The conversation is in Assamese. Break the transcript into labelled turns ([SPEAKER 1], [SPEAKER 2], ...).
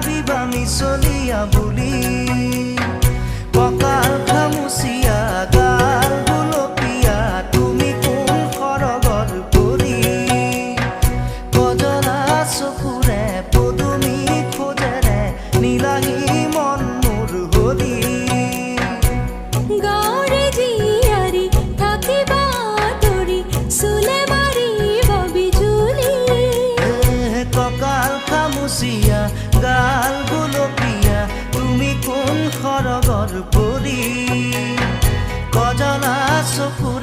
[SPEAKER 1] ভাবিবা মিছলিয়া বুলি কঁকাল খামুচিয়া গাল গুলপীয়া তুমি কোন সৰগৰ পৰি কজলা চকুৰে পদুমী খোজেৰে নীলাহী মন মোৰ হৰি
[SPEAKER 2] গাঁৱৰে জীয়াৰী থাকিবা তৰি চুলে মাৰিব বিজুলি
[SPEAKER 1] কঁকাল খামুচিয়া গাল গুলপীয়া তুমি কোন সৰগৰ পৰি কজলা চকুৰে